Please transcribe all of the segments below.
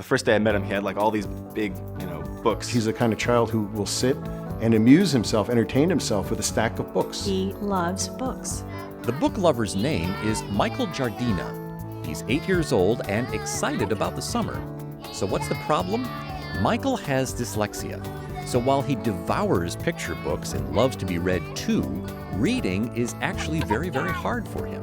first day I met him, he had like all these big, books. He's the kind of child who will sit and amuse himself, entertain himself with a stack of books. He loves books. The book lover's name is Michael Giardina. He's 8 years old and excited about the summer. So what's the problem? Michael has dyslexia. So while he devours picture books and loves to be read to, reading is actually very, very hard for him.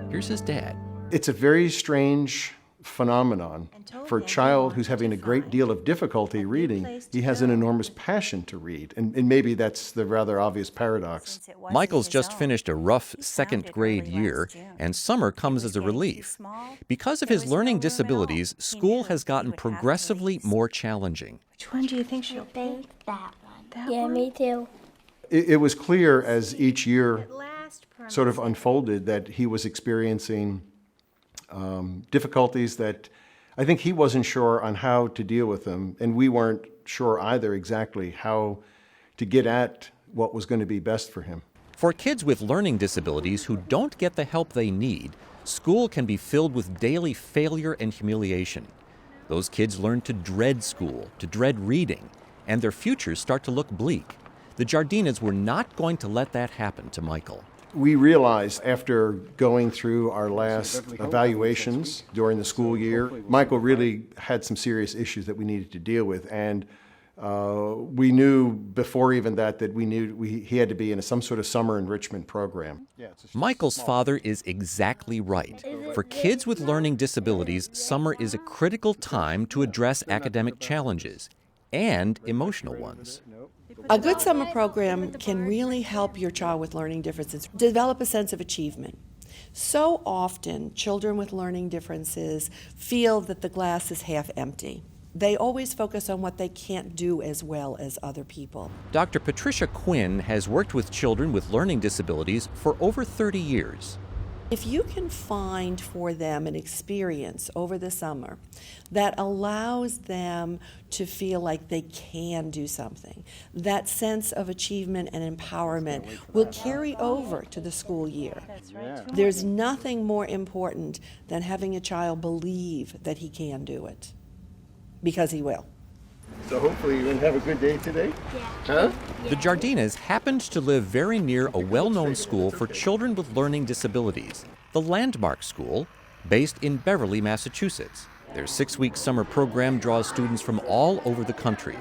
Here's his dad. It's a very strange phenomenon. For a child who's having a great deal of difficulty reading, he has an enormous passion to read. And maybe that's the rather obvious paradox. Michael's just finished a rough second grade year, and summer comes as a relief. Because of his learning disabilities, school has gotten progressively more challenging. Which one do you think she'll think that one. Yeah, me too. It was clear as each year sort of unfolded that he was experiencing difficulties that I think he wasn't sure on how to deal with them, and we weren't sure either exactly how to get at what was going to be best for him. For kids with learning disabilities who don't get the help they need, school can be filled with daily failure and humiliation. Those kids learn to dread school, to dread reading, and their futures start to look bleak. The Giardinas were not going to let that happen to Michael. We realized after going through our last evaluations during the school year, Michael really had some serious issues that we needed to deal with. And we knew before even that he had to be in some sort of summer enrichment program. Michael's father is exactly right. For kids with learning disabilities, summer is a critical time to address academic challenges and emotional ones. A good summer program can really help your child with learning differences develop a sense of achievement. So often, children with learning differences feel that the glass is half empty. They always focus on what they can't do as well as other people. Dr. Patricia Quinn has worked with children with learning disabilities for over 30 years. If you can find for them an experience over the summer that allows them to feel like they can do something, that sense of achievement and empowerment will carry over to the school year. There's nothing more important than having a child believe that he can do it, because he will. So hopefully you're going to have a good day today? Yeah. Huh? The Giardinas happened to live very near a well-known school for children with learning disabilities, the Landmark School, based in Beverly, Massachusetts. Their 6-week summer program draws students from all over the country.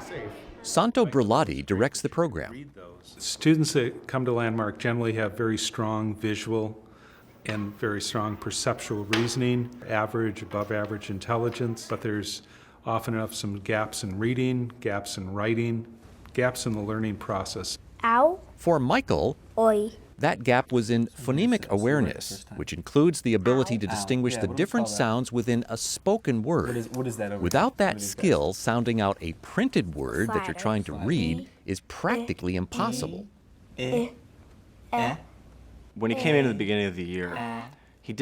Santo Brulati directs the program. Students that come to Landmark generally have very strong visual and very strong perceptual reasoning, average, above average intelligence, but there's often enough some gaps in reading, gaps in writing, gaps in the learning process. Ow. For Michael, Oi. that gap was in phonemic awareness, which includes the ability to distinguish the different sounds within a spoken word. What is that over Without there? that skill, sounding out a printed word that you're trying to read is practically impossible. When he came in at the beginning of the year, he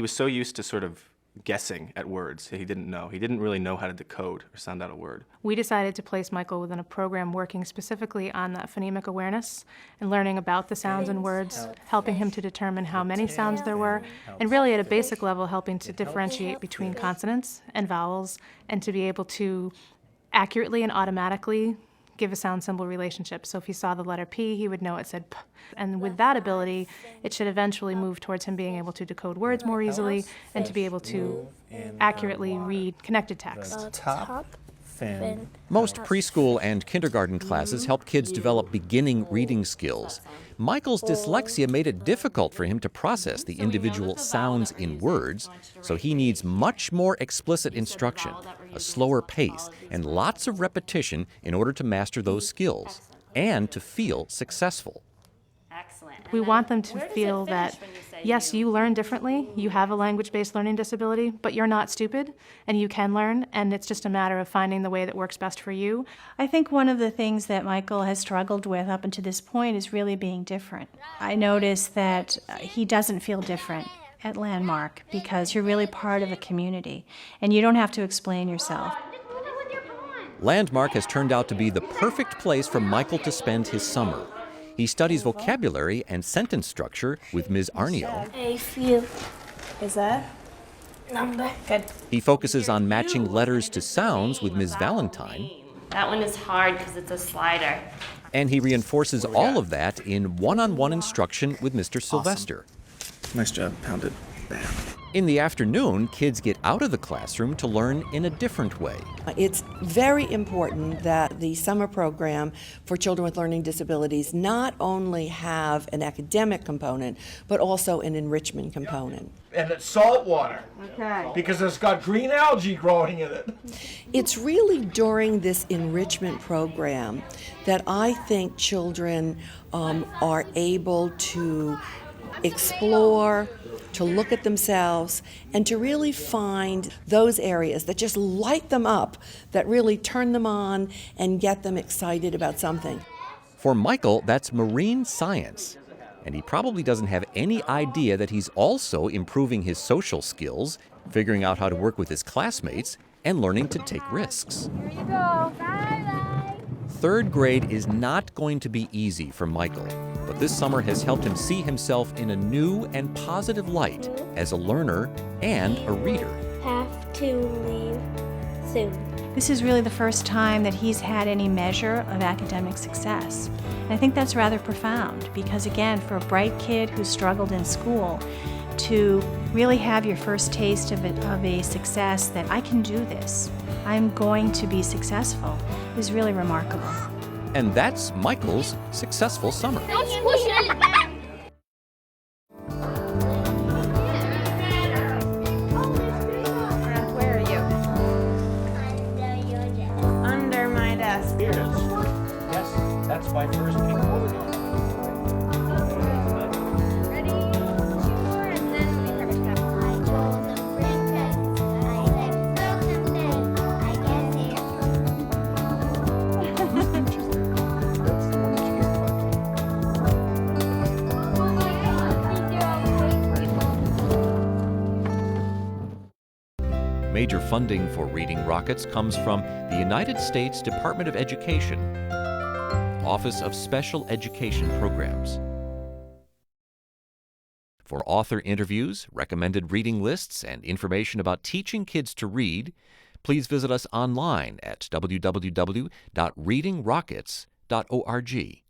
was so used to sort of guessing at words. He didn't know. He didn't really know how to decode or sound out a word. We decided to place Michael within a program working specifically on that phonemic awareness and learning about the sounds and words, helping him to determine how many sounds there were, and really at a basic level helping to differentiate between consonants and vowels and to be able to accurately and automatically give a sound symbol relationship. So if he saw the letter P, he would know it said P. And with that ability, it should eventually move towards him being able to decode words more easily and to be able to accurately read connected text. Top fin. Most preschool and kindergarten classes help kids develop beginning reading skills. Michael's dyslexia made it difficult for him to process the individual sounds in words, so he needs much more explicit instruction, a slower pace, and lots of repetition in order to master those skills and to feel successful. We want them to feel that, yes, you learn differently, you have a language-based learning disability, but you're not stupid, and you can learn, and it's just a matter of finding the way that works best for you. I think one of the things that Michael has struggled with up until this point is really being different. I notice that he doesn't feel different at Landmark because you're really part of a community, and you don't have to explain yourself. Landmark has turned out to be the perfect place for Michael to spend his summer. He studies vocabulary and sentence structure with Ms. Arnio. A few. Is that? Number. Good. He focuses on matching letters to sounds with Ms. Valentine, That one is hard because it's a slider. and he reinforces all of that in one-on-one instruction with Mr. Sylvester. Nice job. Pounded. Bam. In the afternoon, kids get out of the classroom to learn in a different way. It's very important that the summer program for children with learning disabilities not only have an academic component, but also an enrichment component. And it's salt water. Okay. Because it's got green algae growing in it. It's really during this enrichment program that I think children are able to explore, to look at themselves, and to really find those areas that just light them up, that really turn them on and get them excited about something. For Michael, that's marine science. And he probably doesn't have any idea that he's also improving his social skills, figuring out how to work with his classmates, and learning to take risks. Here you go. Bye-bye. Third grade is not going to be easy for Michael, but this summer has helped him see himself in a new and positive light as a learner and a reader. Have to leave soon. This is really the first time that he's had any measure of academic success. And I think that's rather profound because, again, for a bright kid who struggled in school, to really have your first taste of a success that I can do this, I'm going to be successful, is really remarkable. And that's Michael's successful summer. Don't squish it. Where are you? Under my desk. Here it is. Yes, that's my first pink polio. Ready? Sure. And then we have a cap. I told the princess I said someday I get here. Major funding for Reading Rockets comes from the United States Department of Education, Office of Special Education Programs. For author interviews, recommended reading lists, and information about teaching kids to read, please visit us online at www.readingrockets.org.